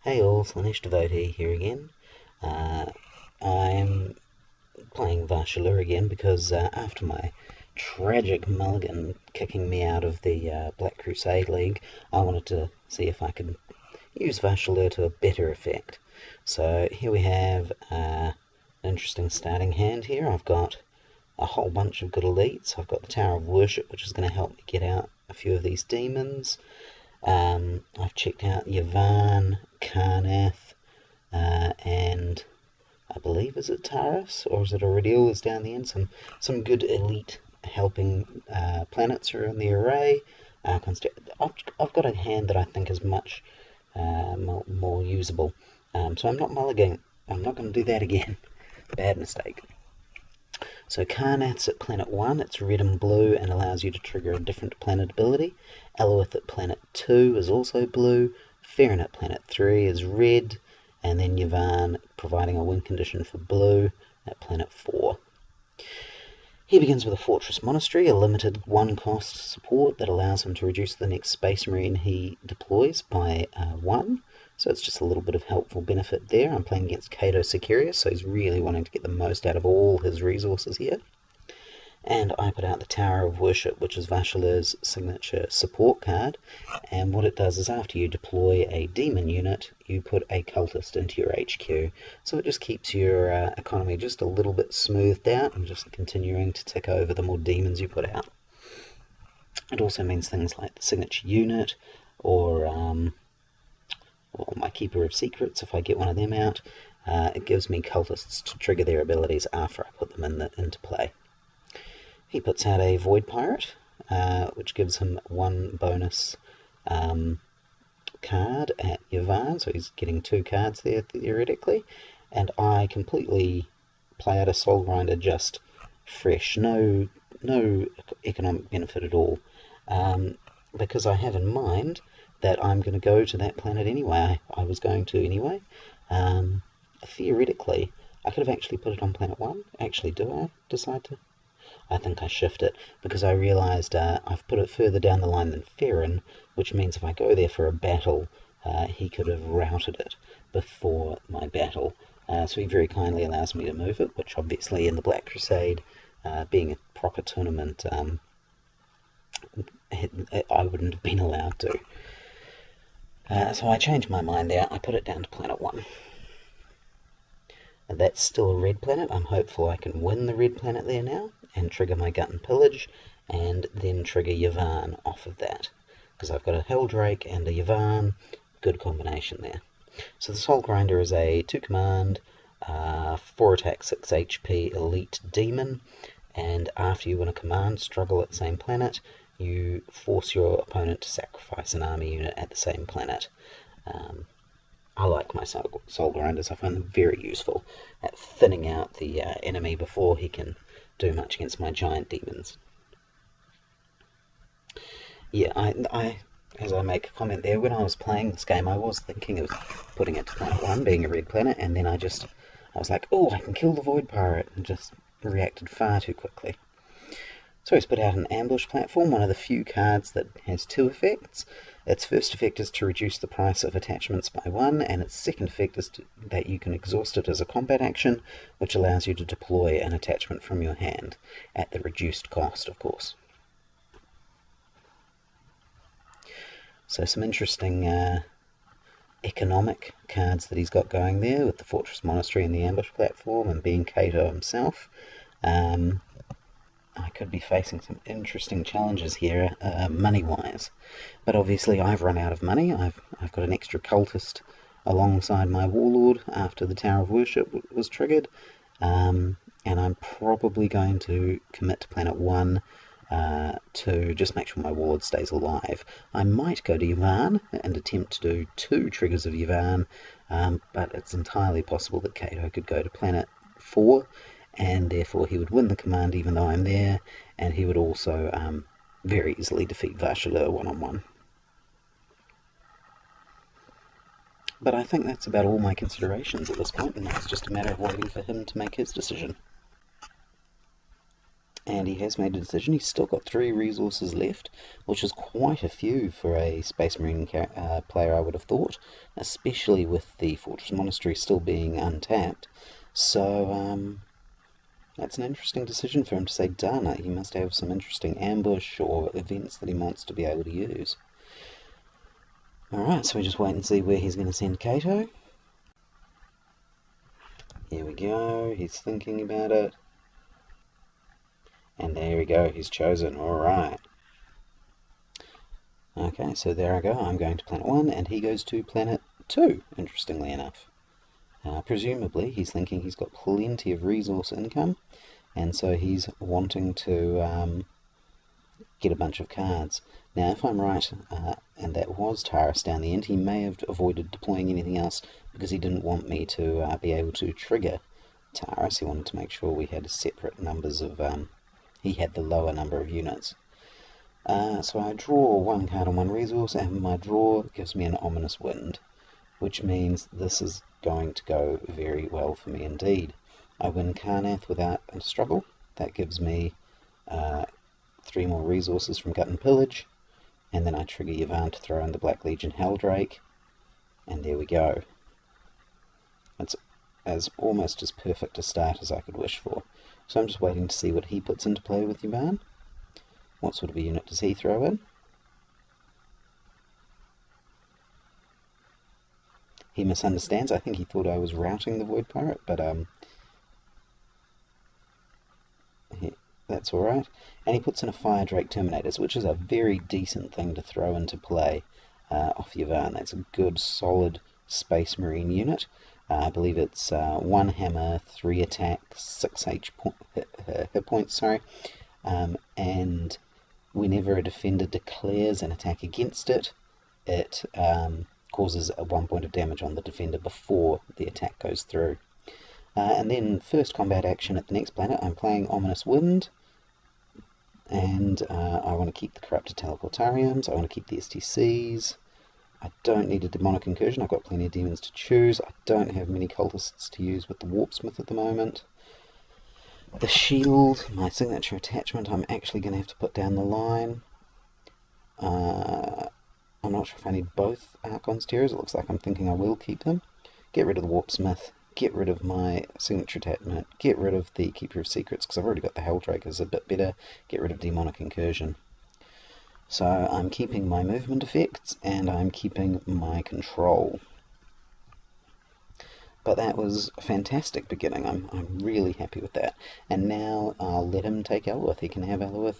Hey all, Slanesh Devotee here again. I'm playing Vha'shaelhur again because after my tragic mulligan kicking me out of the Black Crusade League, I wanted to see if I could use Vha'shaelhur to a better effect. So here we have an interesting starting hand here. I've got a whole bunch of good elites. I've got the Tower of Worship, which is going to help me get out a few of these demons. I've checked out Yavan, Karnath, and I believe, is it Taurus or is it Iridial is down the end? Some good elite helping planets are in the array. I've got a hand that I think is much more usable. So I'm not mulliganing. I'm not going to do that again. Bad mistake. So Karnath's at planet 1, it's red and blue and allows you to trigger a different planet ability. Eloith at planet 2 is also blue. Farron at planet 3 is red. And then Yavan providing a win condition for blue at planet 4. He begins with a Fortress Monastery, a limited 1-cost support that allows him to reduce the next Space Marine he deploys by 1. So it's just a little bit of helpful benefit there. I'm playing against Cato Sicarius, so he's really wanting to get the most out of all his resources here. And I put out the Tower of Worship, which is Vha'shaelhur's signature support card. And what it does is after you deploy a demon unit, you put a cultist into your HQ. So it just keeps your economy just a little bit smoothed out and just continuing to tick over the more demons you put out. It also means things like the signature unit or my Keeper of Secrets, if I get one of them out. It gives me cultists to trigger their abilities after I put them into play. He puts out a Void Pirate, which gives him 1 bonus card at Yavan, so he's getting 2 cards there theoretically, and I completely play out a Soul Grinder just fresh, no economic benefit at all, because I have in mind that I'm going to go to that planet anyway. I was going to anyway. Theoretically, I could have actually put it on planet 1. Actually, do I decide to? I think I shift it because I realised I've put it further down the line than Farron, which means if I go there for a battle, he could have routed it before my battle. So he very kindly allows me to move it, which obviously in the Black Crusade, being a proper tournament, I wouldn't have been allowed to. So I changed my mind there. I put it down to planet 1. That's still a red planet. I'm hopeful I can win the red planet there now and trigger my Gut and Pillage and then trigger Yavan off of that, because I've got a Helldrake and a Yavan. Good combination there. So the Soul Grinder is a 2-command, 4 attack, 6 HP elite demon, and after you win a command struggle at the same planet, you force your opponent to sacrifice an army unit at the same planet. I like my Soul Grinders. I find them very useful at thinning out the enemy before he can do much against my giant demons. Yeah, as I make a comment there, when I was playing this game, I was thinking of putting it to planet 1, being a red planet, and then I was like, oh, I can kill the Void Pirate, and just reacted far too quickly. So he's put out an ambush platform, one of the few cards that has 2 effects. Its first effect is to reduce the price of attachments by 1, and its second effect is that you can exhaust it as a combat action, which allows you to deploy an attachment from your hand, at the reduced cost, of course. So some interesting economic cards that he's got going there, with the Fortress Monastery and the ambush platform, and being Cato himself. I could be facing some interesting challenges here, money-wise. But obviously I've run out of money. I've got an extra cultist alongside my warlord after the Tower of Worship was triggered. And I'm probably going to commit to planet 1 to just make sure my warlord stays alive. I might go to Yavan and attempt to do 2 triggers of Yavan, but it's entirely possible that Cato could go to planet 4, and therefore he would win the command even though I'm there, and he would also very easily defeat Vha'shaelhur one-on-one. But I think that's about all my considerations at this point, and it's just a matter of waiting for him to make his decision. and he has made a decision. He's still got 3 resources left, which is quite a few for a Space Marine player, I would have thought, especially with the Fortress Monastery still being untapped. So that's an interesting decision for him to say done. He must have some interesting ambush or events that he wants to be able to use. Alright, so we just wait and see where he's going to send Cato. Here we go, he's thinking about it. And there we go, he's chosen. Alright. Okay, so there I go. I'm going to Planet 1, and he goes to Planet 2, interestingly enough. Presumably, he's thinking he's got plenty of resource income, and so he's wanting to get a bunch of cards. Now, if I'm right, and that was Taurus down the end, he may have avoided deploying anything else because he didn't want me to be able to trigger Taurus. He wanted to make sure we had separate numbers of... he had the lower number of units. So I draw 1 card on 1 resource, and my draw gives me an Ominous Wind, which means this is going to go very well for me indeed. I win Karnath without a struggle. That gives me 3 more resources from Gut and Pillage, and then I trigger Yavahn to throw in the Black Legion Helldrake, and there we go. It's almost as perfect a start as I could wish for. So I'm just waiting to see what he puts into play with Yavahn. What sort of a unit does he throw in? He misunderstands. I think he thought I was routing the Void Pirate, but that's alright. And he puts in a Fire Drake Terminators, which is a very decent thing to throw into play off Yavahn. That's a good, solid Space Marine unit. I believe it's 1 hammer, 3 attack, 6 hit points, and whenever a defender declares an attack against it, it causes a 1 point of damage on the defender before the attack goes through. And then first combat action at the next planet, I'm playing Ominous Wind, and I want to keep the Corrupted Teleportariums, I want to keep the STCs. I don't need a Demonic Incursion, I've got plenty of demons to choose. I don't have many cultists to use with the Warpsmith at the moment. The shield, my signature attachment, I'm actually going to have to put down the line. I'm not sure if I need both Archon's Terrors. It looks like I'm thinking I will keep them. Get rid of the Warpsmith, get rid of my signature attachment, get rid of the Keeper of Secrets, because I've already got the Helldrake as a bit better, get rid of Demonic Incursion. So I'm keeping my movement effects, and I'm keeping my control. But that was a fantastic beginning. I'm really happy with that. And now I'll let him take Alawith. He can have Alawith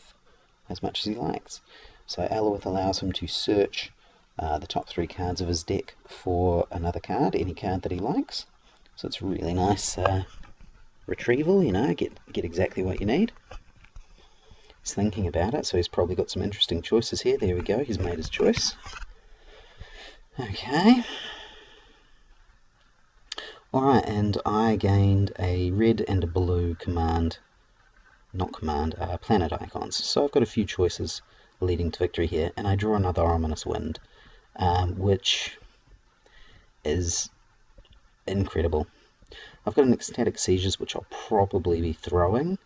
as much as he likes. So Alawith allows him to search the top 3 cards of his deck for another card, any card that he likes. So it's a really nice retrieval, you know, get exactly what you need. He's thinking about it, so he's probably got some interesting choices here. There we go, he's made his choice. Okay. Alright, and I gained a red and a blue planet icons. So I've got a few choices leading to victory here, and I draw another Ominous Wind, which is incredible. I've got an Ecstatic Seizures, which I'll probably be throwing.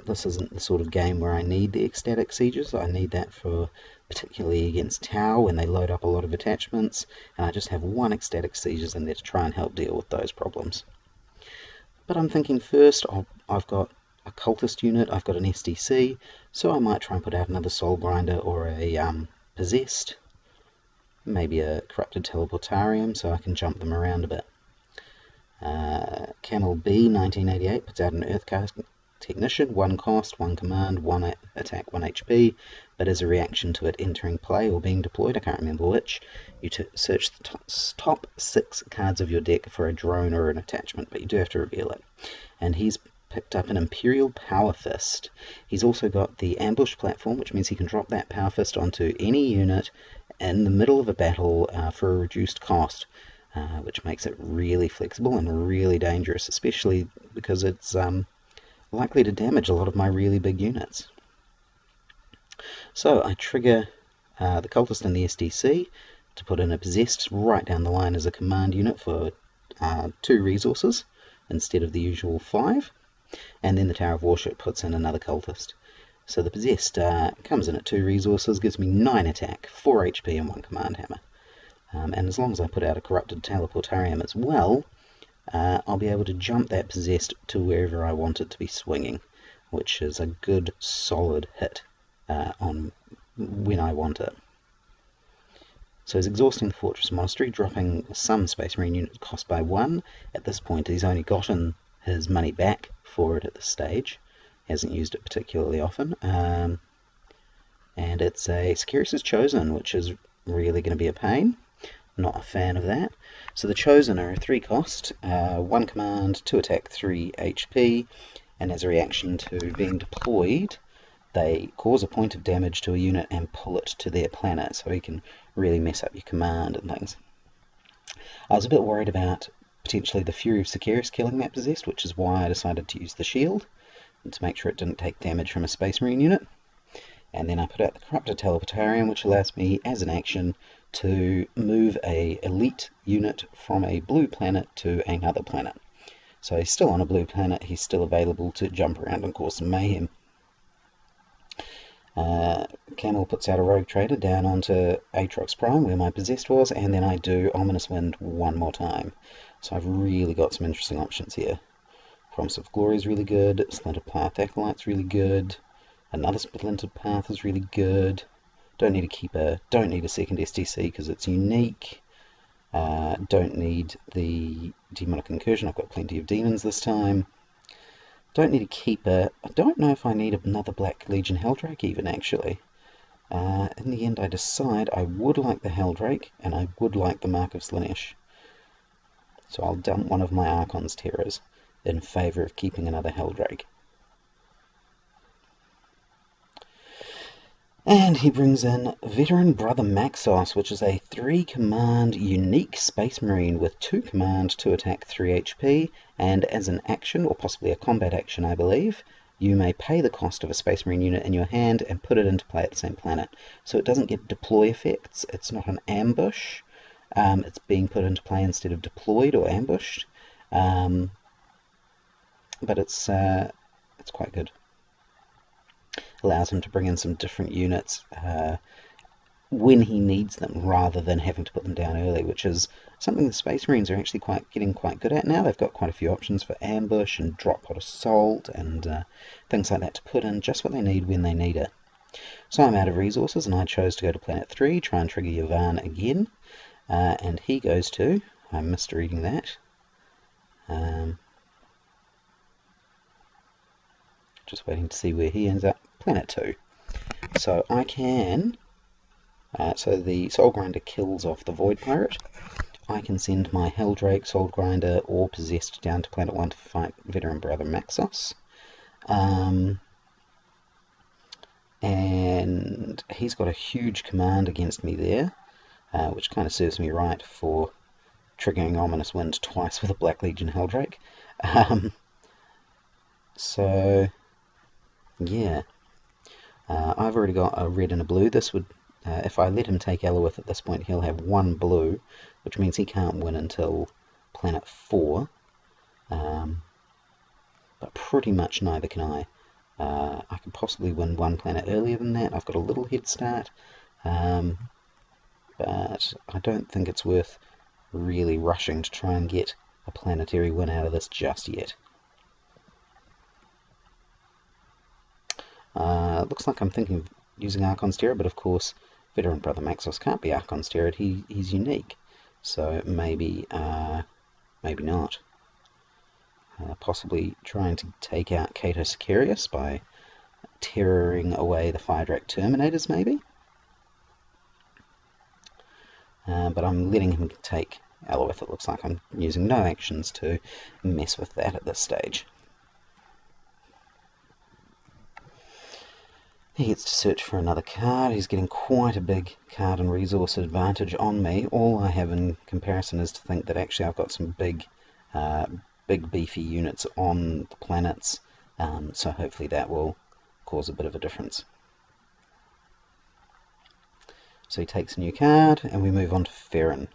This isn't the sort of game where I need the Ecstatic Seizures. I need that for particularly against Tau when they load up a lot of attachments, and I just have 1 Ecstatic Seizures in there to try and help deal with those problems. But I'm thinking first, I've got a Cultist unit, I've got an SDC, so I might try and put out another Soul Grinder or a Possessed, maybe a Corrupted Teleportarium so I can jump them around a bit. Camel B 1988 puts out an Earthcast Technician, 1 cost, 1 command, 1 attack, 1 HP, but as a reaction to it entering play or being deployed, I can't remember which, you search the top 6 cards of your deck for a drone or an attachment, but you do have to reveal it. And he's picked up an Imperial Power Fist. He's also got the Ambush platform, which means he can drop that Power Fist onto any unit in the middle of a battle for a reduced cost, which makes it really flexible and really dangerous, especially because it's likely to damage a lot of my really big units. So I trigger the Cultist and the SDC to put in a Possessed right down the line as a command unit for 2 resources instead of the usual 5. and then the Tower of Worship puts in another cultist. So the Possessed comes in at 2 resources, gives me 9 attack, 4 HP and 1 command hammer. And as long as I put out a Corrupted Teleportarium as well, I'll be able to jump that Possessed to wherever I want it to be swinging, which is a good solid hit on when I want it. So he's exhausting the Fortress Monastery, dropping some Space Marine unit cost by 1. At this point he's only gotten his money back for it at this stage. He hasn't used it particularly often. And it's a Sicarius' Chosen, which is really going to be a pain. Not a fan of that. So the Chosen are a 3 cost, 1 command, 2 attack, 3 HP, and as a reaction to being deployed, they cause a point of damage to a unit and pull it to their planet, so you can really mess up your command and things. I was a bit worried about potentially the Fury of Sicarius killing that Possessed, which is why I decided to use the shield, to make sure it didn't take damage from a Space Marine unit. And then I put out the Corrupted Teleportarium, which allows me, as an action, to move a elite unit from a blue planet to another planet. So he's still on a blue planet, he's still available to jump around and cause some mayhem. Camel puts out a Rogue Trader down onto Aatrox Prime, where my Possessed was, and then I do Ominous Wind one more time. So I've really got some interesting options here. Promise of Glory is really good, Splintered Path Acolyte's really good, another Splintered Path is really good. Don't need a Keeper, don't need a second STC because it's unique. Don't need the Demonic Incursion, I've got plenty of demons this time. Don't need a Keeper. I don't know if I need another Black Legion Helldrake even, actually. In the end I decide I would like the Helldrake and I would like the Mark of Slaanesh. So I'll dump one of my Archon's Terrors in favour of keeping another Helldrake. And he brings in Veteran Brother Maxos, which is a 3 command unique Space Marine with 2 command, 2 attack, 3 HP, and as an action, or possibly a combat action I believe, you may pay the cost of a Space Marine unit in your hand and put it into play at the same planet. So it doesn't get deploy effects, it's not an ambush, it's being put into play instead of deployed or ambushed, but it's quite good. Allows him to bring in some different units when he needs them, rather than having to put them down early, which is something the Space Marines are actually getting quite good at now. They've got quite a few options for ambush and drop pod assault and things like that to put in just what they need when they need it. So I'm out of resources and I chose to go to Planet 3, try and trigger Yavin again, and he goes to, I'm misreading that, just waiting to see where he ends up, Planet 2. So I can, so the Soul Grinder kills off the Void Pirate. I can send my Helldrake, Soul Grinder, or Possessed down to Planet 1 to fight Veteran Brother Maxos. And he's got a huge command against me there, which kind of serves me right for triggering Ominous Wind twice with a Black Legion Helldrake. So yeah, I've already got a red and a blue. This would, if I let him take Elowith at this point, he'll have 1 blue, which means he can't win until Planet 4. But pretty much neither can I. I could possibly win 1 planet earlier than that. I've got a little head start, but I don't think it's worth really rushing to try and get a planetary win out of this just yet. Looks like I'm thinking of using Archon's Terror, but of course Veteran Brother Maxos can't be Archon's Terror. He's unique, so maybe maybe not. Possibly trying to take out Cato Sicarius by terroring away the Fire-Drac Terminators, maybe. But I'm letting him take Elowith. It looks like I'm using no actions to mess with that at this stage. He gets to search for another card. He's getting quite a big card and resource advantage on me. All I have in comparison is to think that actually I've got some big beefy units on the planets, so hopefully that will cause a bit of a difference. So he takes a new card and we move on to Ferrin.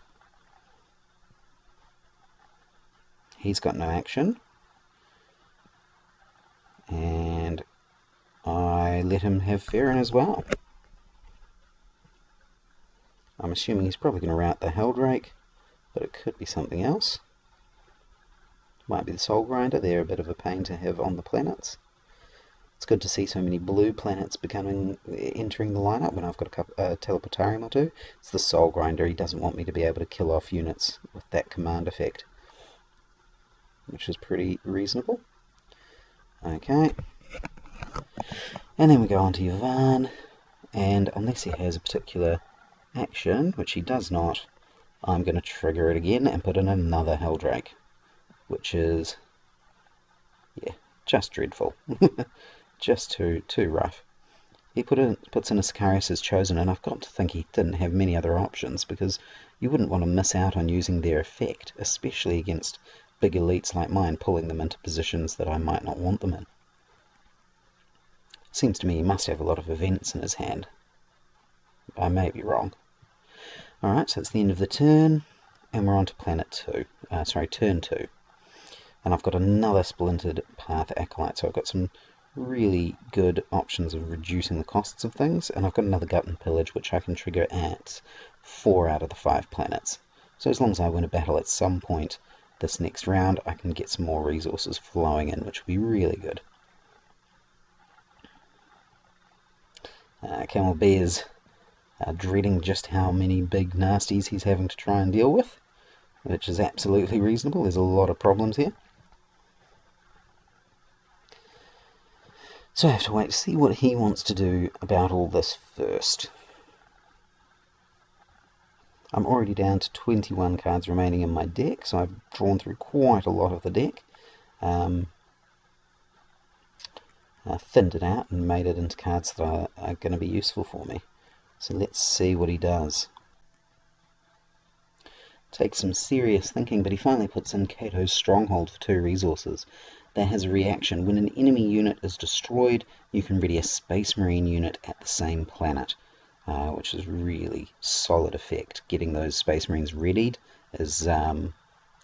He's got no action. and I let him have Farron as well. I'm assuming he's probably going to route the Heldrake, but it could be something else. Might be the Soul Grinder. They're a bit of a pain to have on the planets. It's good to see so many blue planets entering the lineup when I've got a Teleportarium or two. It's the Soul Grinder. He doesn't want me to be able to kill off units with that command effect, which is pretty reasonable. Okay. And then we go on to Yvonne, and unless he has a particular action, which he does not, I'm going to trigger it again and put in another Heldrake, which is, yeah, just dreadful. Just too rough. He puts in a Sicarius as chosen, and I've got to think he didn't have many other options, because you wouldn't want to miss out on using their effect, especially against big elites like mine, pulling them into positions that I might not want them in. Seems to me he must have a lot of events in his hand. I may be wrong. Alright, so it's the end of the turn, and we're on to turn 2. And I've got another Splintered Path Acolyte, so I've got some really good options of reducing the costs of things, and I've got another Gut and Pillage, which I can trigger at 4 out of the 5 planets. So as long as I win a battle at some point this next round, I can get some more resources flowing in, which will be really good. Camel B is dreading just how many big nasties he's having to try and deal with, which is absolutely reasonable. There's a lot of problems here. So I have to wait to see what he wants to do about all this first. I'm already down to 21 cards remaining in my deck, so I've drawn through quite a lot of the deck. I thinned it out and made it into cards that are going to be useful for me. So let's see what he does. Takes some serious thinking, but he finally puts in Cato's Stronghold for 2 resources. That has a reaction. When an enemy unit is destroyed, you can ready a Space Marine unit at the same planet, which is really solid effect. Getting those Space Marines readied is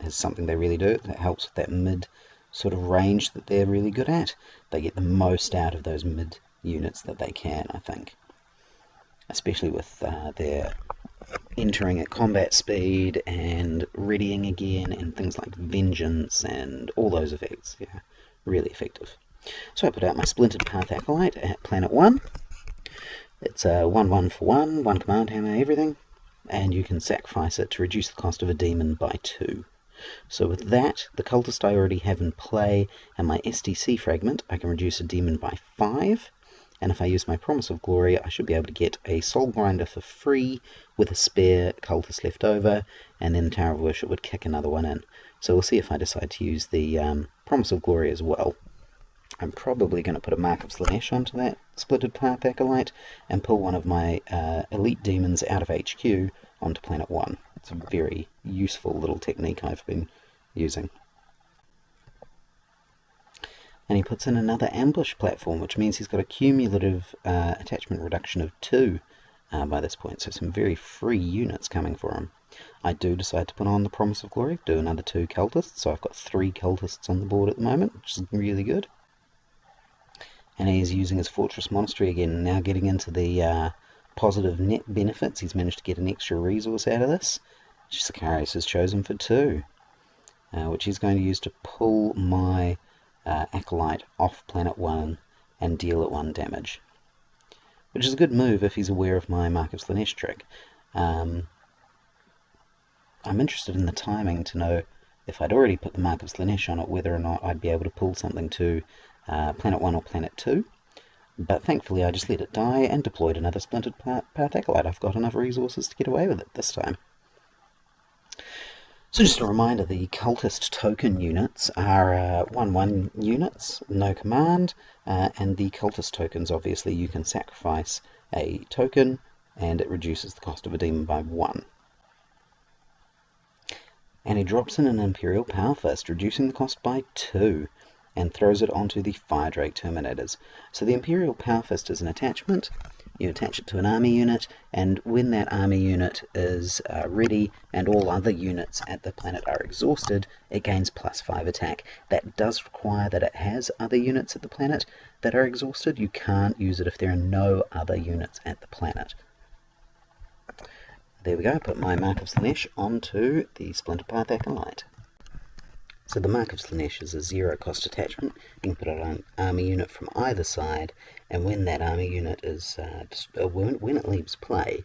something they really do. It helps with that mid sort of range that they're really good at. They get the most out of those mid units that they can, I think. Especially with their entering at combat speed and readying again and things like Vengeance and all those effects. Yeah, really effective. So I put out my Splintered Path Acolyte at Planet 1. It's a 1/1 for 1 command hammer, everything, and you can sacrifice it to reduce the cost of a demon by 2. So with that, the cultist I already have in play, and my STC fragment, I can reduce a demon by 5. And if I use my Promise of Glory, I should be able to get a Soul Grinder for free with a spare cultist left over, and then the Tower of Worship would kick another one in. So we'll see if I decide to use the Promise of Glory as well. I'm probably going to put a Mark of Slanesh onto that Splintered Path Acolyte and pull one of my elite demons out of HQ onto Planet 1. It's a very useful little technique I've been using. And he puts in another ambush platform, which means he's got a cumulative attachment reduction of 2 by this point, so some very free units coming for him. I do decide to put on the Promise of Glory, do another 2 cultists, so I've got 3 cultists on the board at the moment, which is really good. And he's using his Fortress Monastery again, now getting into the positive net benefits. He's managed to get an extra resource out of this, which Sicarius has chosen for 2, which he's going to use to pull my Acolyte off Planet 1 and deal it 1 damage, which is a good move if he's aware of my Mark of Slanesh trick. I'm interested in the timing to know if I'd already put the Mark of Slanesh on it, whether or not I'd be able to pull something to Planet 1 or Planet 2, but thankfully I just let it die and deployed another Splintered Path Acolyte. I've got enough resources to get away with it this time. So just a reminder, the cultist token units are 1/1 units, no command, and the cultist tokens, obviously, you can sacrifice a token and it reduces the cost of a demon by 1. And he drops in an Imperial Power Fist, reducing the cost by 2, and throws it onto the Fire Drake Terminators. So the Imperial Power Fist is an attachment, you attach it to an army unit, and when that army unit is ready and all other units at the planet are exhausted, it gains +5 attack. That does require that it has other units at the planet that are exhausted. You can't use it if there are no other units at the planet. There we go, put my Mark of Slaanesh onto the Splintered Path Acolyte. So the Mark of Slaanesh is a 0 cost attachment. You can put it on an army unit from either side, and when that army unit is when it leaves play,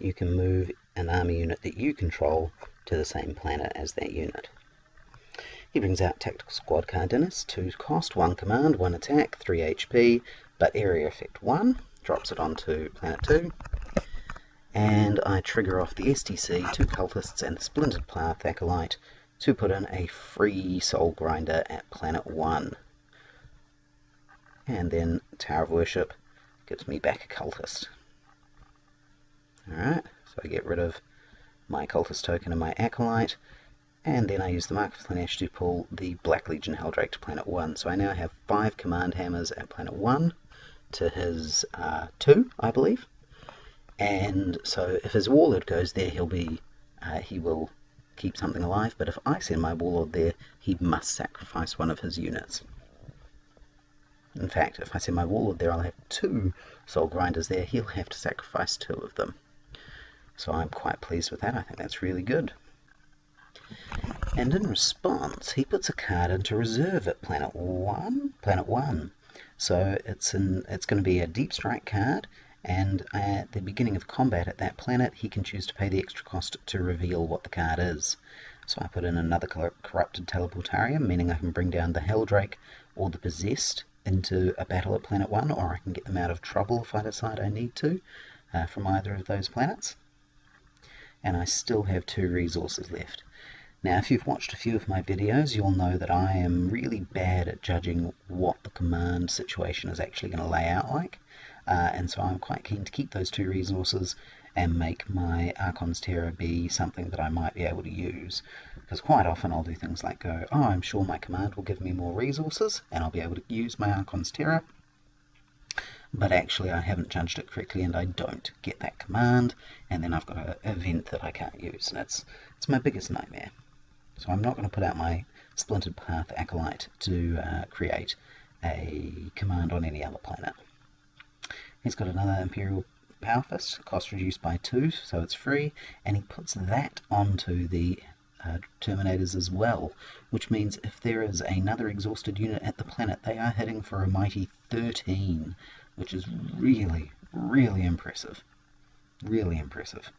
you can move an army unit that you control to the same planet as that unit. He brings out Tactical Squad Cardenas, 2 cost, 1 command, 1 attack, 3 HP, but area effect 1, drops it onto planet 2. And I trigger off the STC, 2 cultists, and the Splintered Path Acolyte to put in a free Soul Grinder at planet 1. And then Tower of Worship gives me back a cultist. Alright, so I get rid of my cultist token and my acolyte, and then I use the Mark of Slaanesh to pull the Black Legion Helldrake to planet 1. So I now have 5 command hammers at planet 1 to his 2, I believe. And so if his Warlord goes there, he will keep something alive, but if I send my Warlord there, he must sacrifice one of his units. In fact, if I send my Warlord there, I'll have 2 Soul Grinders there. He'll have to sacrifice 2 of them. So I'm quite pleased with that. I think that's really good. And in response, he puts a card into reserve at planet 1. So it's going to be a Deep Strike card, and at the beginning of combat at that planet, he can choose to pay the extra cost to reveal what the card is. So I put in another Corrupted Teleportarium, meaning I can bring down the Helldrake or the Possessed into a battle at planet 1, or I can get them out of trouble if I decide I need to, from either of those planets. And I still have 2 resources left. Now, if you've watched a few of my videos, you'll know that I am really bad at judging what the command situation is actually going to lay out like. And so I'm quite keen to keep those 2 resources and make my Archon's Terror be something that I might be able to use. Because quite often I'll do things like go, oh, I'm sure my command will give me more resources and I'll be able to use my Archon's Terror. But actually I haven't judged it correctly and I don't get that command, and then I've got an event that I can't use, and it's my biggest nightmare. So I'm not going to put out my Splintered Path Acolyte to create a command on any other planet. He's got another Imperial Power Fist, cost reduced by 2, so it's free, and he puts that onto the Terminators as well, which means if there is another exhausted unit at the planet, they are hitting for a mighty 13, which is really, really impressive. Really impressive.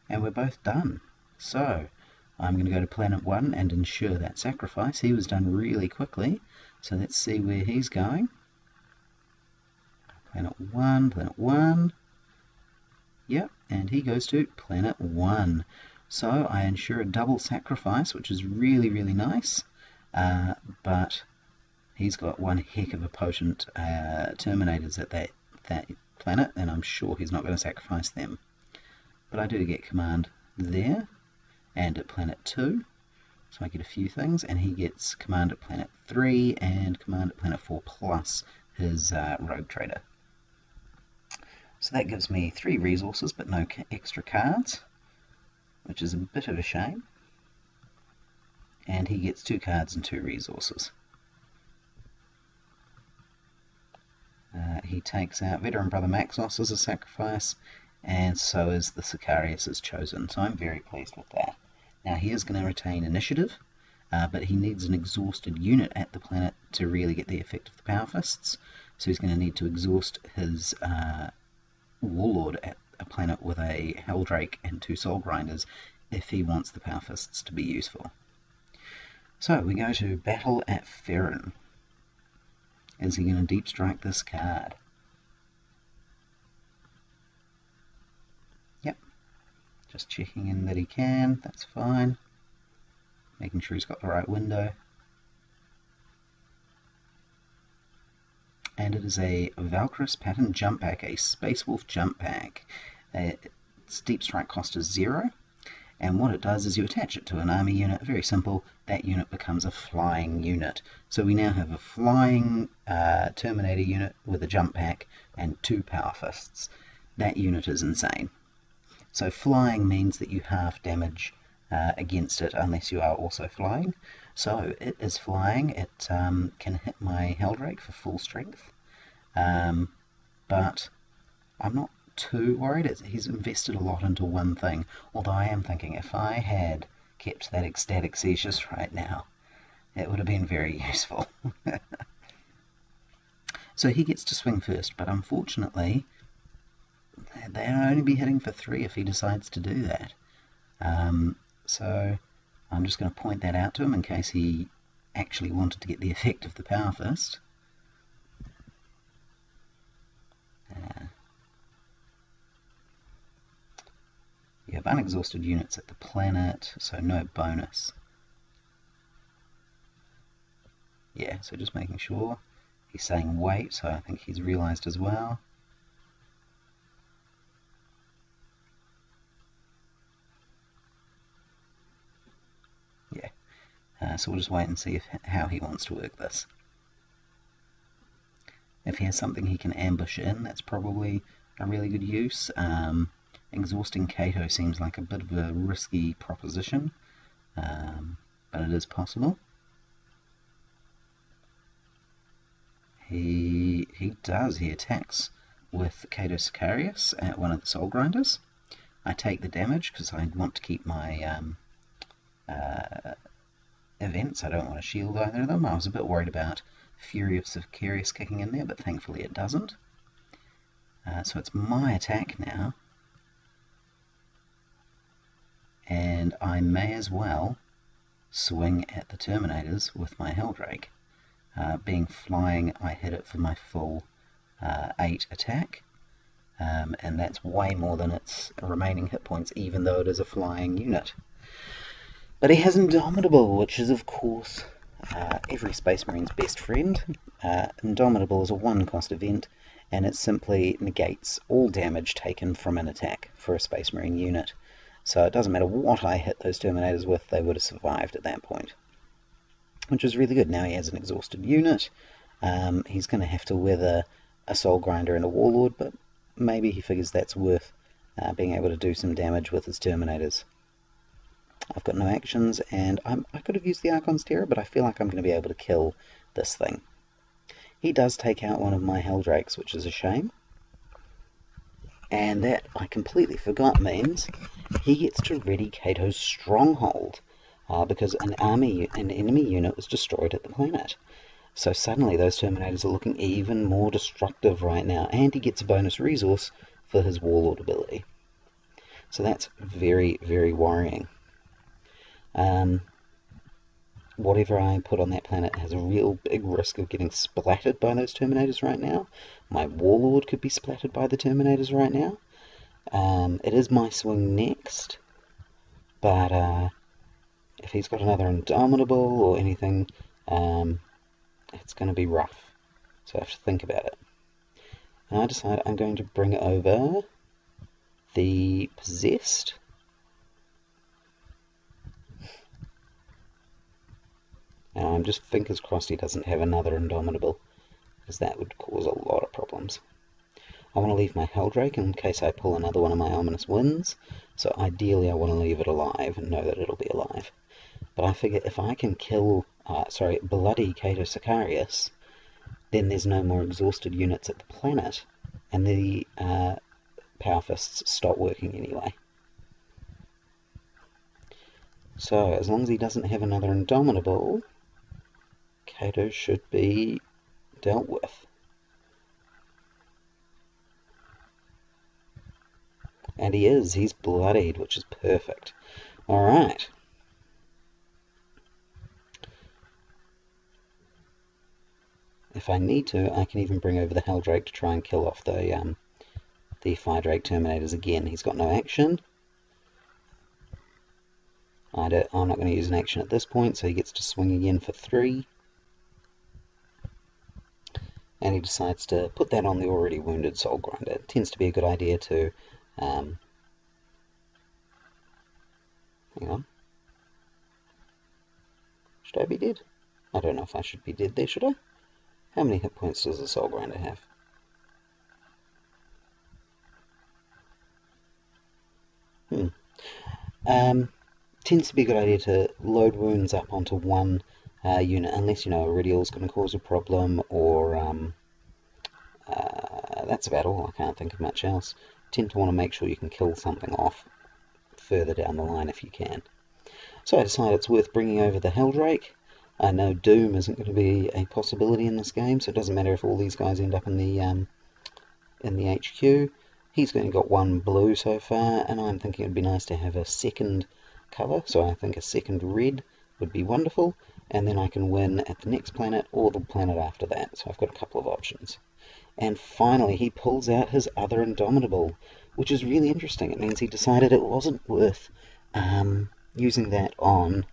And we're both done. So I'm going to go to planet 1 and ensure that sacrifice. He was done really quickly, so let's see where he's going. Planet 1. Yep, and he goes to planet 1. So I ensure a double sacrifice, which is really, really nice. But he's got one heck of a potent Terminators at that planet, and I'm sure he's not going to sacrifice them. But I do get command there, and at planet 2, so I get a few things, and he gets command at planet 3, and command at planet 4, plus his Rogue Trader. So that gives me 3 resources, but no extra cards, which is a bit of a shame. And he gets 2 cards and 2 resources. He takes out Veteran Brother Maxos as a sacrifice, and so is the Sicarius is chosen, so I'm very pleased with that. Now he is going to retain initiative, but he needs an exhausted unit at the planet to really get the effect of the Power Fists, so he's going to need to exhaust his Warlord at a planet with a Helldrake and 2 Soul Grinders if he wants the Power Fists to be useful. So we go to battle at Ferron. Is he going to deep strike this card? Yep. Just checking in that he can, that's fine. Making sure he's got the right window. And it is a Valkyrus Pattern Jump Pack, a Space Wolf Jump Pack. Its Deep Strike cost is 0, And what it does is you attach it to an army unit, very simple, that unit becomes a flying unit. So we now have a flying Terminator unit with a jump pack and 2 power fists. That unit is insane. So flying means that you half damage against it unless you are also flying. So it is flying, it can hit my Heldrake for full strength, but I'm not too worried. He's invested a lot into one thing, although I am thinking if I had kept that ecstatic Sicarius right now, it would have been very useful. So he gets to swing first, but unfortunately they'll only be hitting for 3 if he decides to do that. So I'm just going to point that out to him in case he actually wanted to get the effect of the Power Fist. You have unexhausted units at the planet, so no bonus. Yeah, so just making sure. He's saying wait, so I think he's realised as well. Yeah, so we'll just wait and see how he wants to work this. If he has something he can ambush in, that's probably a really good use. Exhausting Cato seems like a bit of a risky proposition, but it is possible. He does. He attacks with Cato Sicarius at one of the Soul Grinders. I take the damage because I want to keep my events. I don't want to shield either of them. I was a bit worried about Fury of Sicarius kicking in there, but thankfully it doesn't. So it's my attack now. And I may as well swing at the Terminators with my Heldrake. Being flying, I hit it for my full 8 attack, and that's way more than its remaining hit points, even though it is a flying unit. But he has Indomitable, which is of course every Space Marine's best friend. Indomitable is a 1-cost event, and it simply negates all damage taken from an attack for a Space Marine unit. So it doesn't matter what I hit those Terminators with, they would have survived at that point, which is really good. Now he has an exhausted unit. He's going to have to weather a Soul Grinder and a Warlord, but maybe he figures that's worth being able to do some damage with his Terminators. I've got no actions, and I could have used the Archon's Terror, but I feel like I'm going to be able to kill this thing. He does take out one of my Heldrakes, which is a shame. And that, I completely forgot, means he gets to ready Cato's Stronghold, because an enemy unit was destroyed at the planet. So suddenly those Terminators are looking even more destructive right now, and he gets a bonus resource for his Warlord ability. So that's very, very worrying. Whatever I put on that planet has a real big risk of getting splattered by those Terminators right now. My Warlord could be splattered by the Terminators right now. It is my swing next, but if he's got another Indomitable or anything, it's going to be rough. So I have to think about it. And I decide I'm going to bring over the Possessed. And I'm just fingers crossed he doesn't have another Indomitable, because that would cause a lot of problems. I want to leave my Heldrake in case I pull another one of my Ominous Winds, so ideally I want to leave it alive and know that it'll be alive. But I figure if I can kill, bloody Cato Sicarius, then there's no more exhausted units at the planet, and the Power Fists stop working anyway. So, as long as he doesn't have another Indomitable, Cato should be dealt with. And he is. He's bloodied, which is perfect. Alright. If I need to, I can even bring over the Heldrake to try and kill off the Fire Drake Terminators again. He's got no action. I'm not going to use an action at this point, so he gets to swing again for 3. And he decides to put that on the already wounded Soul Grinder. It tends to be a good idea to Hang on. Should I be dead? I don't know if I should be dead there, should I? How many hit points does the Soul Grinder have? Tends to be a good idea to load wounds up onto one unit, unless you know Iridial's going to cause a problem, or that's about all. I can't think of much else. Tend to want to make sure you can kill something off further down the line if you can. So I decided it's worth bringing over the Helldrake. I know Doom isn't going to be a possibility in this game, so it doesn't matter if all these guys end up in the HQ. He's only got one blue so far, and I'm thinking it'd be nice to have a second colour, so I think a second red would be wonderful, and then I can win at the next planet or the planet after that, so I've got a couple of options. And finally he pulls out his other Indomitable, which is really interesting. It means he decided it wasn't worth using that on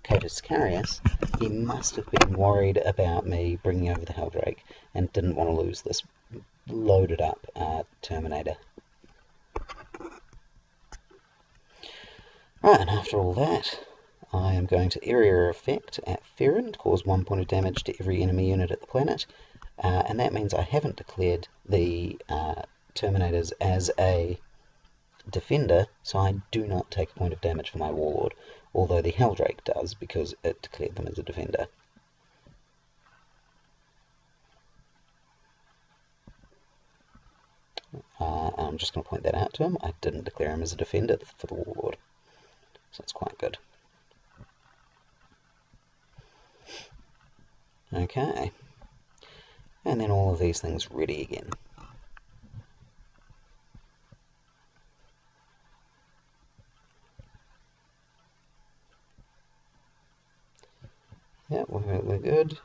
Cato Sicarius. He must have been worried about me bringing over the Helldrake and didn't want to lose this loaded up Terminator. Right, and after all that, I am going to Area Effect at Ferrin to cause 1 point of damage to every enemy unit at the planet, and that means I haven't declared the Terminators as a defender, so I do not take a point of damage for my Warlord, although the Helldrake does because it declared them as a defender. I'm just going to point that out to him. I didn't declare him as a defender for the Warlord, so that's quite good. Okay, and then all of these things ready again. Yeah, we're good.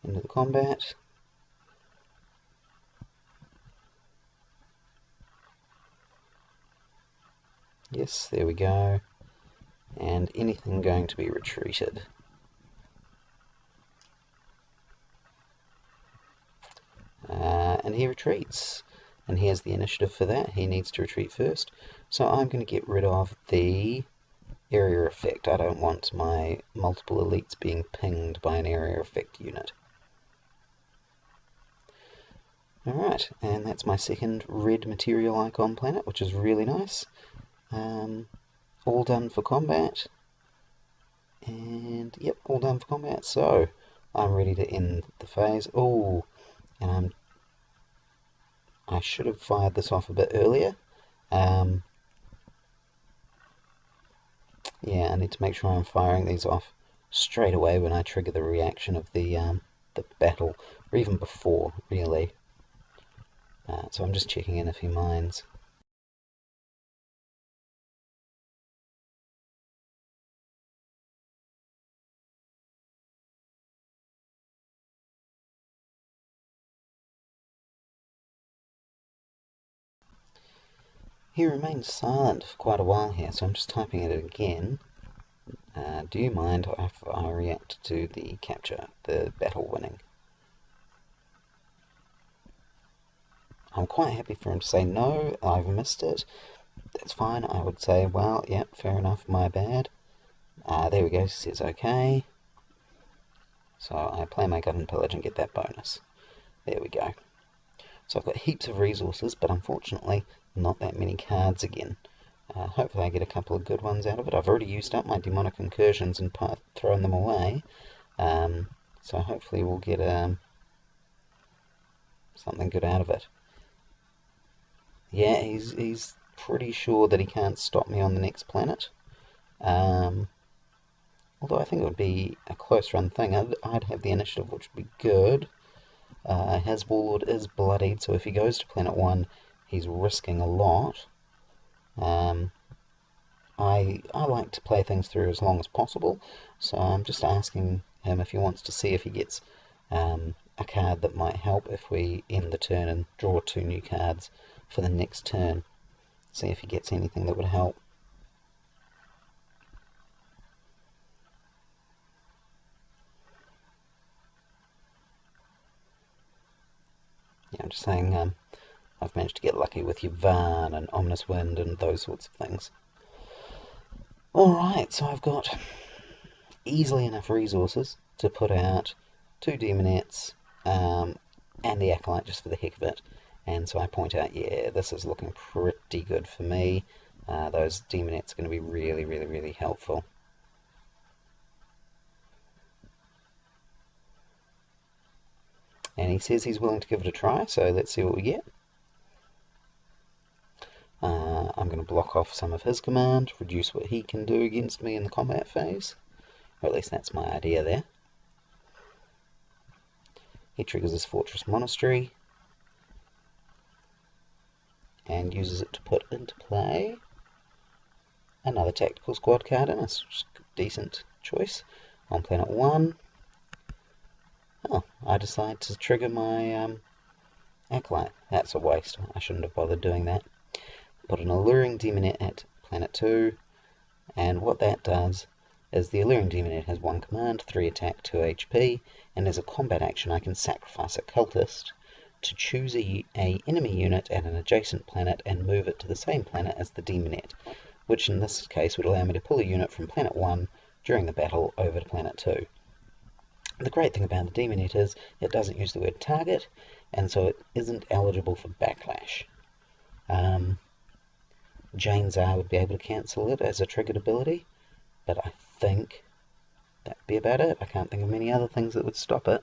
Into the combat. Yes, there we go. And anything going to be retreated. And he retreats. And he has the initiative for that. He needs to retreat first. So I'm going to get rid of the area effect. I don't want my multiple elites being pinged by an area effect unit. Alright, and that's my second red material icon planet, which is really nice. All done for combat. And yep, all done for combat. So I'm ready to end the phase. Oh, and I should have fired this off a bit earlier. Yeah, I need to make sure I'm firing these off straight away when I trigger the reaction of the battle, or even before, really. So I'm just checking in if he minds. He remained silent for quite a while here, so I'm just typing it again. Do you mind if I react to the capture, the battle winning? I'm quite happy for him to say, no, I've missed it. That's fine. I would say, well, yep, fair enough, my bad. There we go, he says okay. So I play my gun and pillage and get that bonus. There we go. So I've got heaps of resources, but unfortunately not that many cards again. Hopefully I get a couple of good ones out of it. I've already used up my demonic incursions and thrown them away. So hopefully we'll get something good out of it. Yeah, he's pretty sure that he can't stop me on the next planet. Although I think it would be a close run thing. I'd have the initiative, which would be good. His Warlord is bloodied, so if he goes to Planet 1, he's risking a lot. I like to play things through as long as possible, so I'm just asking him if he wants to see if he gets a card that might help if we end the turn and draw 2 new cards for the next turn. See if he gets anything that would help. Yeah, I'm just saying I've managed to get lucky with Yvonne and Ominous Wind and those sorts of things. Alright, so I've got easily enough resources to put out 2 demonettes and the acolyte just for the heck of it. And so I point out, yeah, this is looking pretty good for me. Those demonettes are going to be really, really, really helpful. And he says he's willing to give it a try, so let's see what we get. I'm going to block off some of his command, reduce what he can do against me in the combat phase. Or at least that's my idea there. He triggers his Fortress Monastery and uses it to put into play another Tactical Squad card in us, which is a decent choice. On planet 1, oh, I decide to trigger my acolyte. That's a waste. I shouldn't have bothered doing that. Put an Alluring Demonette at planet 2, and what that does is the Alluring Demonette has 1 command, 3 attack, 2 HP, and as a combat action I can sacrifice a cultist to choose a enemy unit at an adjacent planet and move it to the same planet as the Demonette, which in this case would allow me to pull a unit from planet 1 during the battle over to planet 2. The great thing about the Demonette is it doesn't use the word target, and so it isn't eligible for backlash. Jane Czar would be able to cancel it as a triggered ability, but I think that'd be about it. I can't think of many other things that would stop it.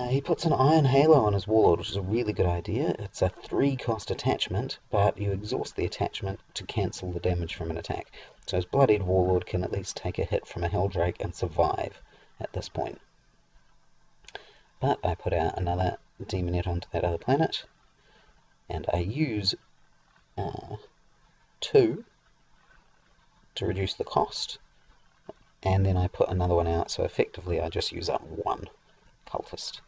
He puts an Iron Halo on his Warlord, which is a really good idea. It's a 3-cost attachment, but you exhaust the attachment to cancel the damage from an attack. So his Bloodied Warlord can at least take a hit from a Helldrake and survive at this point. But I put out another Demonette onto that other planet, and I use 2 to reduce the cost, and then I put another one out, so effectively I just use up 1 cultist,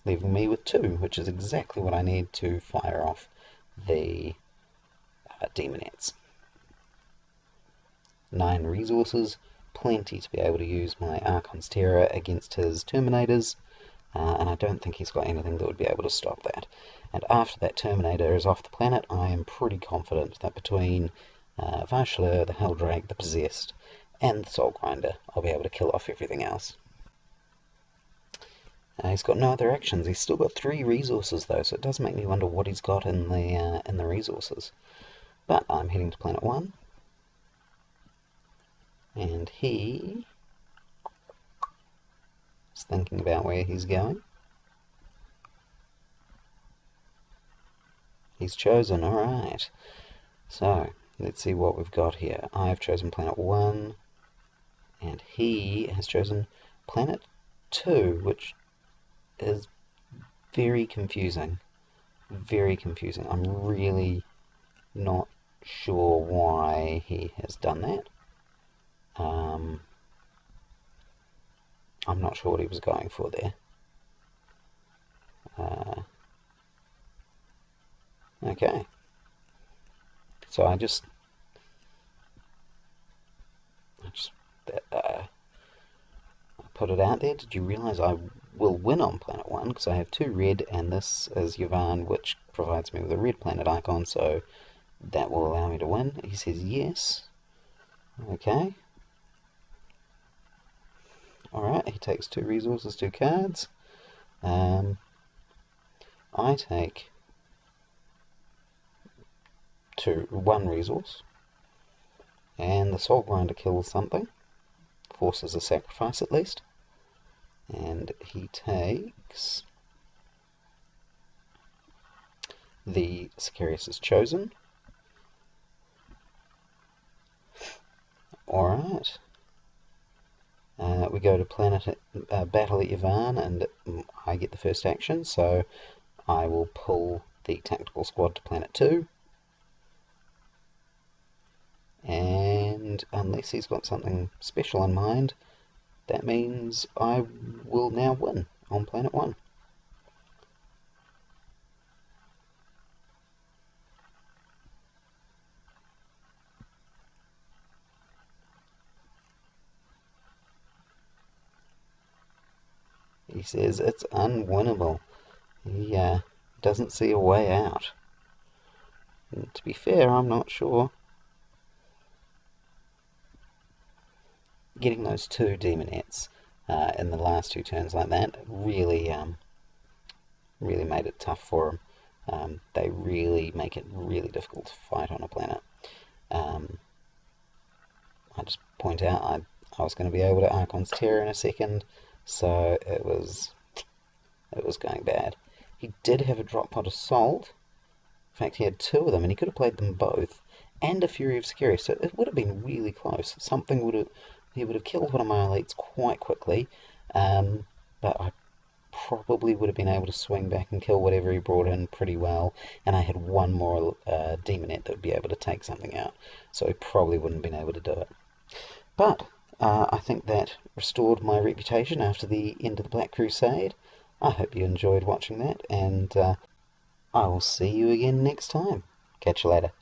leaving me with 2, which is exactly what I need to fire off the demonettes. 9 resources, plenty to be able to use my Archon's Terror against his Terminators, and I don't think he's got anything that would be able to stop that. And after that Terminator is off the planet, I am pretty confident that between Vha'shaelhur, the Helldrake, the Possessed, and the Soul Grinder, I'll be able to kill off everything else. He's got no other actions. He's still got 3 resources though, so it does make me wonder what he's got in the resources. But I'm heading to planet 1, and he is thinking about where he's going. He's chosen, alright. So, let's see what we've got here. I've chosen planet 1, and he has chosen planet 2, which is very confusing. Very confusing. I'm really not sure why he has done that. I'm not sure what he was going for there. Okay. So I put it out there. Did you realize I will win on planet 1? Because I have 2 red, and this is Yavin, which provides me with a red planet icon, so that will allow me to win. He says yes. Okay. Alright, he takes 2 resources, 2 cards. I take 1 resource, and the Soul Grinder kills something, forces a sacrifice at least, and he takes the Sicarius is chosen. Alright. We go to planet battle at Yavin, and I get the first action, so I will pull the tactical squad to planet 2. And unless he's got something special in mind, that means I will now win on planet 1. He says it's unwinnable. He doesn't see a way out. And to be fair, I'm not sure. getting those 2 demonettes in the last 2 turns like that really really made it tough for them. They really make it really difficult to fight on a planet. I just point out I was going to be able to Archon's Terror in a second, so it was going bad. He did have a drop pod assault. In fact, he had 2 of them, and he could have played them both, and a Fury of Sicarius, so it would have been really close. He would have killed one of my elites quite quickly, but I probably would have been able to swing back and kill whatever he brought in pretty well, and I had 1 more demonette that would be able to take something out, so he probably wouldn't have been able to do it. But I think that restored my reputation after the end of the Black Crusade. I hope you enjoyed watching that, and I will see you again next time. Catch you later.